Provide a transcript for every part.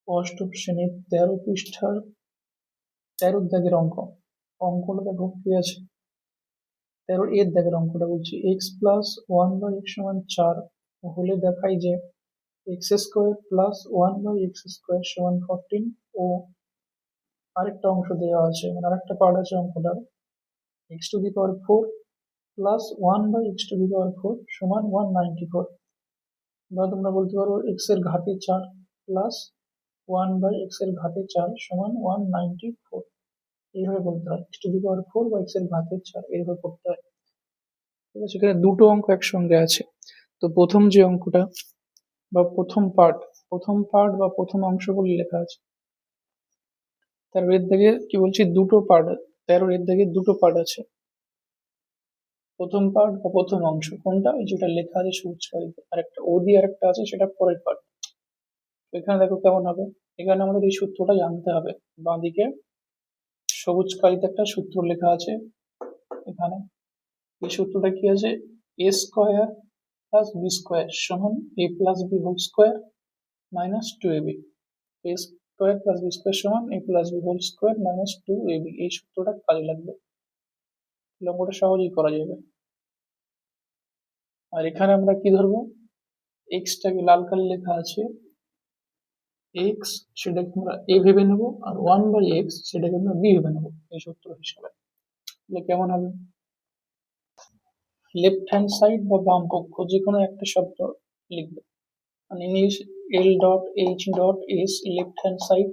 অষ্টম শ্রেণীর 13 পৃষ্ঠার 13 দাগের অঙ্কটা দেখো কি আছে। 13 এর দাগের অঙ্কটা বলছি x প্লাস 1/x সমান 4 হলে দেখাই যে x square plus 1/x square সমান 14 ও আরেকটা অংশ দেওয়া আছে, মানে আরেকটা পার্ট আছে অঙ্কটার, x to the power 4 plus 1/x to the power 4 সমান 194। বা তোমরা বলতে পারো x এর ঘাতে 4 প্লাস 1/x এর ঘাতে 4 সমান 194। এইভাবে বলতে হয়, x টু দি পাওয়ার 4 বা x এর ঘাতে 4 এইভাবে করতে হয়। ঠিক আছে, এখানে দুটো অঙ্ক একসঙ্গে আছে। তো প্রথম যে অঙ্কটা বা প্রথম পার্ট বা প্রথম অংশ বলে লেখা আছে, তার এর দিকে কি বলছি, দুটো পার্ট। 13 এর দিকে দুটো পার্ট আছে। প্রথম পার্ট বা প্রথম অংশ কোনটা, যেটা লেখা আছে সবুজ কালিতে, আর একটা ও দিয়ে আরেকটা আছে, সেটা পরের পার্ট। এখানে দেখো কেমন হবে। এখানে আমাদের এই সূত্রটা জানতে হবে। বাঁদিকে সবুজ কালিতে একটা সূত্র লেখা আছে। এখানে এই সূত্রটা কি আছে, A square plus B square সমান A plus B whole square minus 2ab। A square plus B square সমান A plus B whole square minus 2ab। এই সূত্রটা কাজে লাগবে, অঙ্কটা সহজেই করা যাবে। আর এখানে আমরা কি ধরবো, এক্সটাকে লাল কালি লেখা আছে এক্স, সেটাকে আমরা এ ভেবে নেবো, আর 1/x সেটাকে আমরা বি ভেবে নেবো এই সূত্র হিসাবে। তাহলে কেমন হবে, লেফট হ্যান্ড সাইড বা বাম পক্ষ যে কোনো একটা শব্দ লিখবে, মানে English L dot H dot S left hand side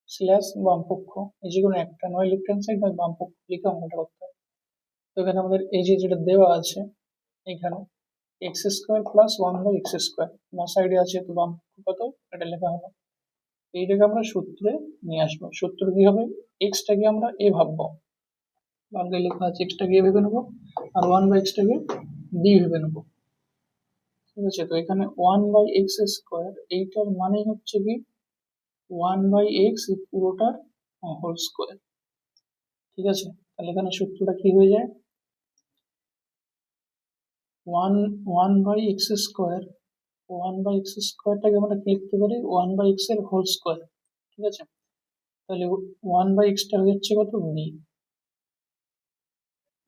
slash বাম পক্ষ, এই যে কোনো একটা, নয় লেফট হ্যান্ড সাইড নয় বাম পক্ষ লিখে অঙ্কটা করতে হবে। তো এখানে আমাদের এই যে যেটা দেওয়া আছে, এখানে x square plus 1/x square বাম সাইডে আছে, তো বাম পক্ষ কত এটা লেখা হলো। এইটাকে আমরা সূত্রে নিয়ে আসবো। সূত্র কি হবে, এক্সটাকে আমরা এ ভাববো, বামে লেখা আছে এক্সটাকে এ ভেবে নেবো, আর 1/x-টাকে বি ভেবে নেবো। ঠিক আছে, তো এখানে 1/x স্কোয়ার এইটার মানে হচ্ছে কি 1/x পুরোটার হোল স্কোয়ার। ঠিক আছে, তাহলে এখানে সূত্রটা কি হয়ে যায়, 1/x স্কোয়ার, 1/x স্কোয়ারটাকে আমরা কি লিখতে পারি, 1/x এর হোল স্কোয়ার। ঠিক আছে, তাহলে 1/x-টা হয়ে যাচ্ছে কত, বি।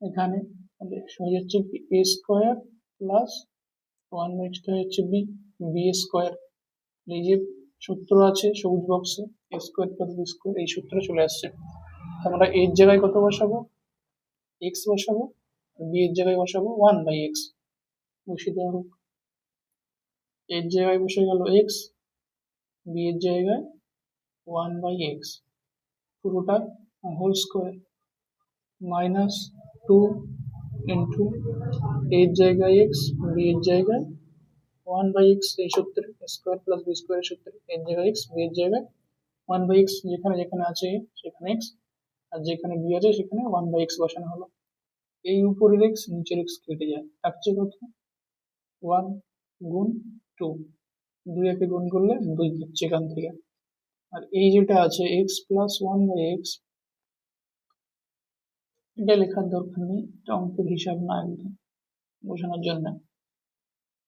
এখানে তাহলে হয়ে যাচ্ছে কি এ স্কোয়ার প্লাস 1/x-টা হচ্ছে বি, বি স্কোয়ার। এই যে সূত্র আছে সবুজ বক্সে, এ স্কোয়ার প্লাস বি স্কোয়ার, এই সূত্র চলে আসছে। আমরা এর জায়গায় কত বসাবো, এক্স বসাবো, বি এর জায়গায় বসাবো 1/x, বসিয়ে দেওয়া হোক। এর জায়গায় বসে গেল এক্স, বি এর জায়গায় 1/x পুরোটা হোল স্কোয়ার মাইনাস 2 ইন্টু এর জায়গায় এক্স, বি এর জায়গায় 1/x, এই সূত্রে স্কোয়ার প্লাস বি স্কোয়ারের সূত্রে এর জায়গায় এক্স, বি এর জায়গায় 1/x, যেখানে যেখানে আছে সেখানে এক্স, আর যেখানে বি আছে সেখানে 1/x বসানো হলো। এই উপরের এক্স নিচের এক্স কেটে যায়, থাকছে কত, 1 গুণ 2, 2 একে গুণ করলে 2 হচ্ছে এখান থেকে। আর এই যেটা আছে এক্স প্লাস 1/x, এটা লেখার দরকার নেই, এটা অঙ্কের হিসাব না, একদম বোঝানোর জন্য।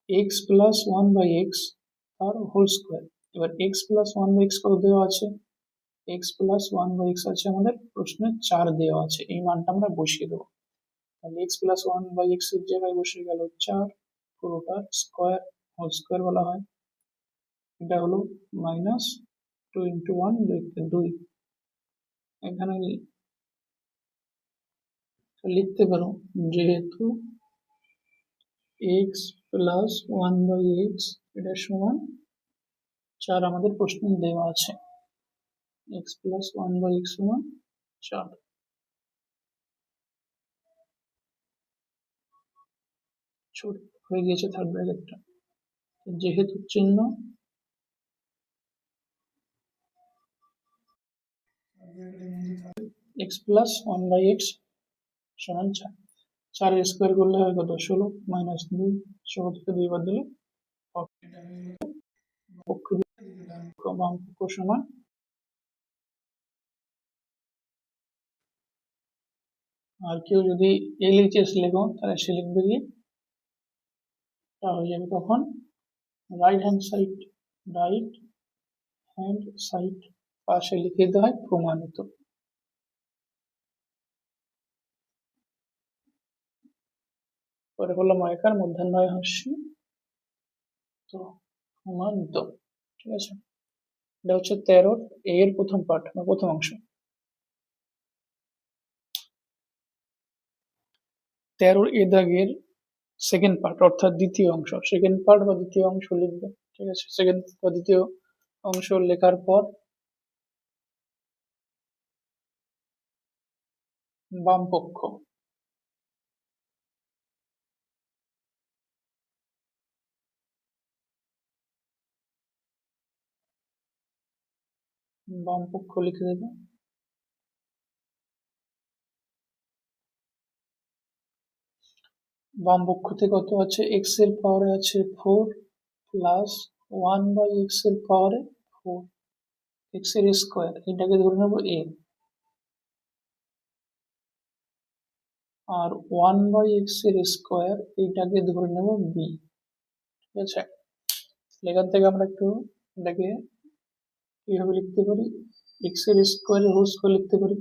এক্স প্লাস 1/x তার হোল স্কোয়ার। এবার এক্স প্লাস 1/x কত দেওয়া আছে, এক্স প্লাস 1/x আছে আমাদের প্রশ্নে 4 দেওয়া আছে, এই মানটা আমরা বসিয়ে দেবো। তাহলে এক্স প্লাস 1/x এর জায়গায় বসে গেল 4, পুরোটা স্কোয়ার, হোল স্কোয়ার বলা হয়। এটা হলো মাইনাস 2 ইন্টু 1, 2। এখানে লিখতে পারো যেহেতু এক্স প্লাস 1/x এটা সমান 4 আমাদের প্রশ্নে দেওয়া আছে, এক্স প্লাস 1/x সমান 4। ছোট হয়ে গিয়েছে থার্ড ব্র্যাকেটটা, যেহেতু চিহ্ন এক্স প্লাস 1/x সমান 4, 4 স্কোয়ার করলে হয় কত, 16 মাইনাস 2, 16 থেকে 2 বাদ দিলে পক্ষ বাম পক্ষ সমান। আর কেউ যদি LHS লেখো তাহলে সে লিখবে কি, তা হয়ে যাবে তখন right hand side, right hand side পাশে লিখে দিতে হয় প্রমাণিত। পরে হলো ময়কার মধ্যাহ্নয় হাস্য, তো প্রমাণিত। ঠিক আছে, এটা হচ্ছে 13 এর প্রথম পার্ট বা প্রথম অংশ। 13 এ দাগের সেকেন্ড পার্ট অর্থাৎ দ্বিতীয় অংশ, সেকেন্ড পার্ট বা দ্বিতীয় অংশ লিখবে। ঠিক আছে, সেকেন্ড বা দ্বিতীয় অংশ লেখার পর বাম পক্ষ লিখে দেবে। বাম পক্ষ থেকে কত আছে, এক্স এর পাওয়ারে আছে 4 প্লাস 1/x এর পাওয়ারে 4, এক্স এর স্কোয়ার, এটাকে ধরে নেবো a, আর 1/x এর স্কোয়ার এটাকে ধরে নেবো b। ঠিক আছে, এখান থেকে আমরা একটু এটাকে কিভাবে লিখতে পারি, এক্স এর স্কোয়ারের হোল স্কোয়ার লিখতে পারি,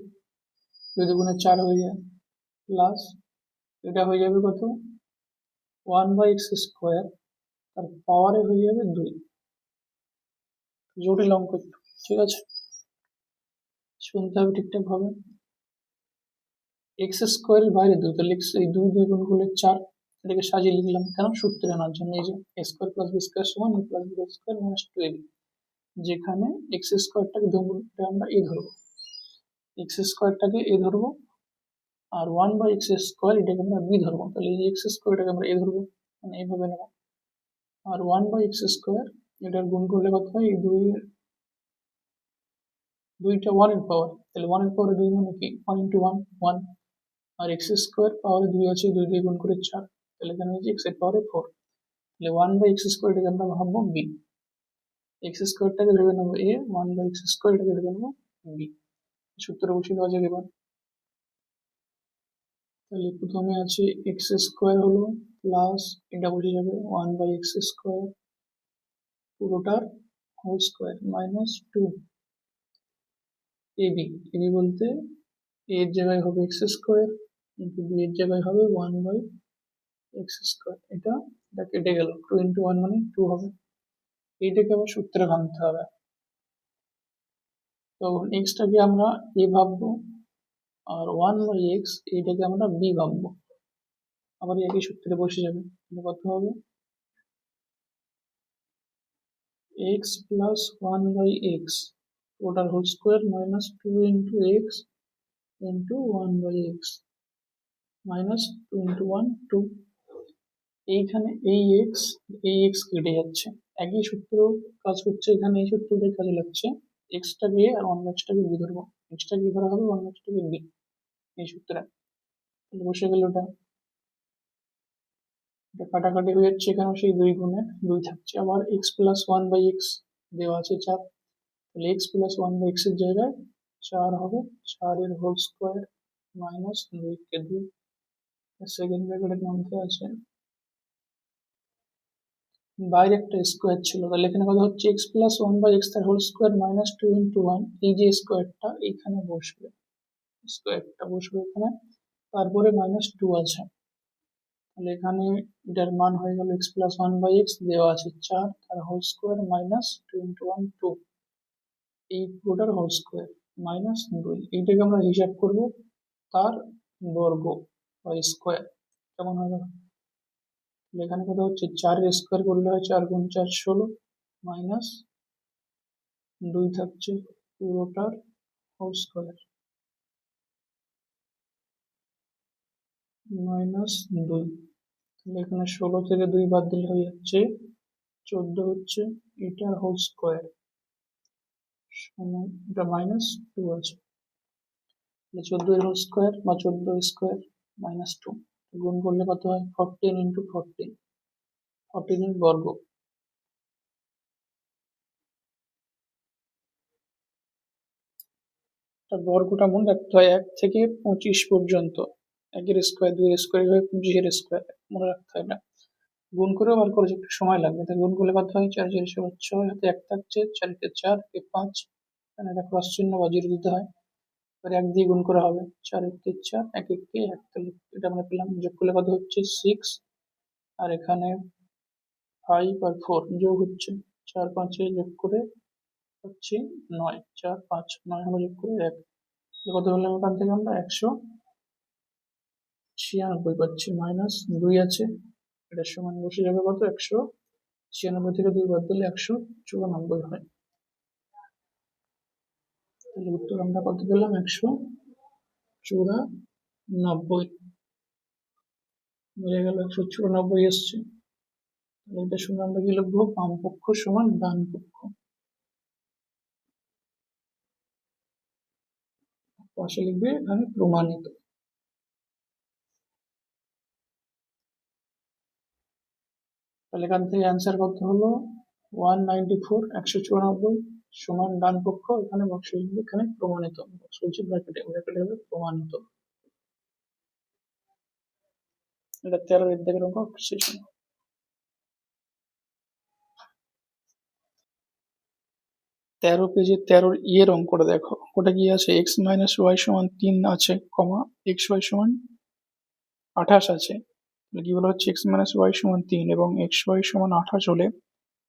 2 দুগুণে 4 হয়ে যায়, প্লাস এটা হয়ে যাবে কত 1/x স্কোয়ার, তার পাওয়ারে হয়ে যাবে 2, জটিল অঙ্ক একটু। ঠিক আছে, শুনতে হবে ঠিকঠাক ভাবে। এক্স স্কোয়ারের বাইরে 2, তাহলে এই 2 2 গুণ করলে 4, এটাকে সাজিয়ে লিখলাম কেন, সূত্রে আনার জন্য। এই যে a square plus B square সমান a plus B square minus 2ab, যেখানে এক্স স্কোয়ারটাকে আমরা a ধরবো, এক্স স্কোয়ারটাকে a ধরবো, আর 1/x স্কোয়ার এটাকে আমরা b ধরবো। তাহলে এই এক্স স্কোয়ারটাকে আমরা a ধরবো, মানে এইভাবে নেবো, আর 1/x স্কোয়ার এটার গুণ করলে কত হয়, এই দুইটা 1 এর পাওয়ার, তাহলে 1 এর পাওয়ারে 2 মানে কি 1 ইন্টু 1 1, আর এক্স স্কোয়ার পাওয়ারে 2 আছে, 2 দিয়ে গুণ করে 4, তাহলে এখানে হচ্ছে এক্স এর পাওয়ারে 4, তাহলে 1/x স্কোয়ার এটাকে আমরা ভাববো b, এক্স স্কোয়ারটাকে ভেবে নেবো a, 1/x স্কোয়ার এটাকে ভেবে নেবো b। সূত্র বসিয়ে দেওয়া যাবে এবার। তাহলে প্রথমে আছে এক্স স্কোয়ার হলো প্লাস এটা বসে যাবে 1/x স্কোয়ার পুরোটার হোল স্কোয়ার মাইনাস 2 ab, বলতে a এর জায়গায় হবে এক্স স্কোয়ার ইন্টু b এর জায়গায় হবে 1/x স্কোয়ার, এটা কেটে গেল, 2 ইন্টু 1 মানে 2 হবে। এইটাকে আবার সূত্রে ভাঙতে হবে, তখন এক্সটাকে আমরা a ভাববো, আর 1/x এইটাকে আমরা b ভাববো, আবার একই সূত্রে বসে যাবে। তাহলে কত হবে, x প্লাস 1/x ওটার whole square minus 2 into x into 1/x minus 2 into 1 2, এইখানে এই x কেটে যাচ্ছে, একই সূত্র কাজ করছে এখানে, এই সূত্রটাই কাজে লাগছে। এক্সটাকে a আর 1/xটাকে b ধরবো, এক্সটাকে ধরা হবে 1/xটাকে b, এই সূত্রে। তাহলে বসে গেল ওটা, এটা কাটাকাটি হয়ে যাচ্ছে, এখানে সেই 2 গুণে 2 থাকছে, আবার এক্স প্লাস 1/x দেওয়া আছে 4, তাহলে এক্স প্লাস 1/x এর জায়গায় 4 হবে, 4 এর হোল স্কোয়ার মাইনাস 2 কে 2, সেকেন্ড ব্র্যাকেটের মধ্যে আছে বাইরে একটা স্কোয়ার ছিল, তাহলে এখানে কথা হচ্ছে এক্স প্লাস 1/x তার হোল স্কোয়ার মাইনাস 2 ইন্টু 1, এই যে স্কোয়ারটা এখানে বসবে, এখানে, তারপরে মাইনাস 2 আছে, তাহলে এখানে এটার মান হয়ে গেল এক্স প্লাস 1/x দেওয়া আছে 4, তার হোল স্কোয়ার মাইনাস 2 ইন্টু 1 2, এই পুরোটার হোল স্কোয়ার মাইনাস 2, এইটাকে আমরা হিসাব করব তার বর্গ বা স্কোয়ার কেমন হবে। এখানে কথা হচ্ছে 4 এর স্কোয়ার করলে হয় 4 গুণ 4 16, মাইনাস 2 থাকছে পুরোটার হোল স্কোয়ার মাইনাস 2, তাহলে এখানে 16 থেকে 2 বাদ দিলে হয়ে যাচ্ছে 14 হচ্ছে, এটার হোল স্কোয়ার সমান, এটা মাইনাস 2 আছে, 14 এর হোল স্কোয়ার বা 14 স্কোয়ার মাইনাস 2, গুণ করলে কত হয় 14 ইন্টু 14, 14 এর বর্গ, তার বর্গটা মনে রাখতে হয় 1 থেকে 25 পর্যন্ত, 1 এর স্কোয়ার 2 এর স্কোয়ার এভাবে 25 এর স্কোয়ার মনে রাখতে হয় এটা। গুণ করেও বার করেছে, একটু সময় লাগবে। তাই গুণ করলে কত হয়, 4 4 6, হাতে 1 থাকছে, 4 কে 4, কে 5, এখানে একটা ক্রস চিহ্ন বা জিরো দিতে হয়। এবার 1 দিয়ে গুণ করা হবে, 4 1 4, 1 1 1, তাহলে এটা আমরা পেলাম। যোগ করলে কত হচ্ছে 6, আর এখানে 5 আর 4 যোগ হচ্ছে 4 5 যোগ করে হচ্ছে 9, 4 5 9 আমরা যোগ করে 1, কত হলো এখান থেকে আমরা 196 পাচ্ছি, মাইনাস 2 আছে, এটার সমান বসে যাবে কত, 196 থেকে 2 বাদ দিলে 194 হয়। তাহলে উত্তর আমরা কত পেলাম, 194 বোঝা গেল, 194 এসছে। তাহলে এটা শুনে আমরা কি লিখবো, বাম পক্ষ সমান ডান পক্ষ, পাশে লিখবে এখানে প্রমাণিত। তাহলে এখান থেকে অ্যান্সার কত হলো, 194, 194 সমান ডান পক্ষ, এখানে বক্স লিখবে, এখানে প্রমাণিত, বক্স বলছি ব্র্যাকেটে, ব্র্যাকেটে হবে প্রমাণিত। এটা 13 এর দাগের অঙ্ক শেষ হলো। 13 পেজে 13 এর অঙ্কটা দেখো, ওটা কি আছে, x মাইনাস ওয়াই সমান 3 আছে, কমা এক্স ওয়াই সমান 28 আছে। কি বলা হচ্ছে, x মাইনাস ওয়াই সমান 3 এবং এক্স ওয়াই সমান 28 হলে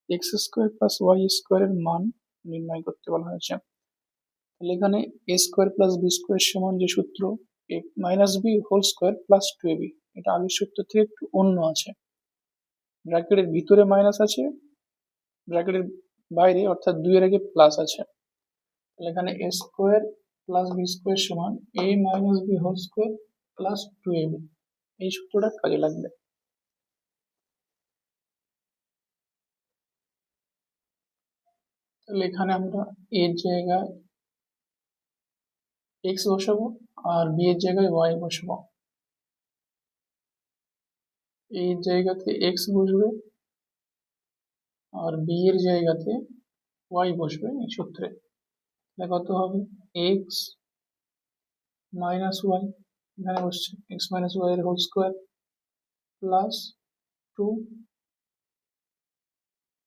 এক্স স্কোয়ার প্লাস ওয়াই স্কোয়ারের মান নির্ণয় করতে বলা হয়েছে। তাহলে এখানে A square plus B square সমান যে সূত্র, A minus B whole square plus 2ab, এটা আগের সূত্র থেকে একটু অন্য আছে। ব্র্যাকেটের ভিতরে মাইনাস আছে, ব্র্যাকেটের বাইরে অর্থাৎ 2 এর আগে প্লাস আছে। তাহলে এখানে A square plus B square সমান A minus B whole square plus 2ab, এই সূত্রটা কাজে লাগবে। তাহলে এখানে আমরা এর জায়গায় এক্স বসাবো আর বি এর জায়গায় ওয়াই বসাবো। এই জায়গাতে এক্স বসবে আর বি এর জায়গাতে ওয়াই বসবে এই সূত্রে। তাহলে কত হবে, এক্স মাইনাস ওয়াই, এখানে বসছে এক্স মাইনাস ওয়াই এর whole square plus 2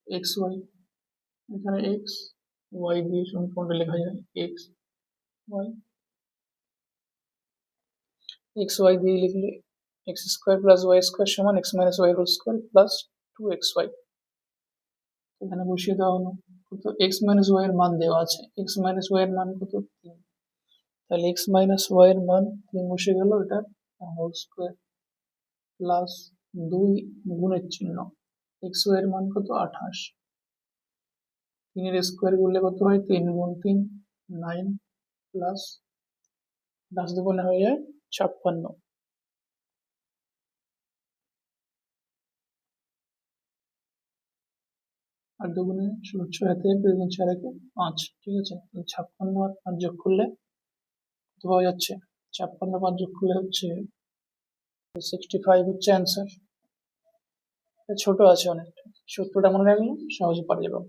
X Y, এখানে এক্স ওয়াই দিয়ে সমীকরণটা লেখা যায়, এক্স ওয়াই, এক্স ওয়াই দিয়ে লিখলে X square plus Y square সমান X minus Y whole square plus 2xy, এখানে বসিয়ে দেওয়া হলো। কত, এক্স মাইনাস ওয়াই এর মান দেওয়া আছে, এক্স মাইনাস ওয়াই এর মান কত, 3, তাহলে এক্স মাইনাস ওয়াই এর মান 3 বসে গেল, এটা হোল স্কোয়ার প্লাস 2 গুণের চিহ্ন, এক্স ওয়াই এর মান কত, 28, 3 এর স্কোয়ার করলে কত হয়, 3 গুণ 3 9 প্লাস 10 দুগুণে হয়ে যায় 56, আর দুগুণে 6 হাতে 2 গুণ 4 একে 5, ঠিক আছে। 56 আর 5 যোগ করলে কত পাওয়া যাচ্ছে, 56 5 যোগ করলে হচ্ছে 65 হচ্ছে অ্যান্সার। ছোট আছে অনেকটা, সূত্রটা মনে রাখলে সহজে পারা যাবে।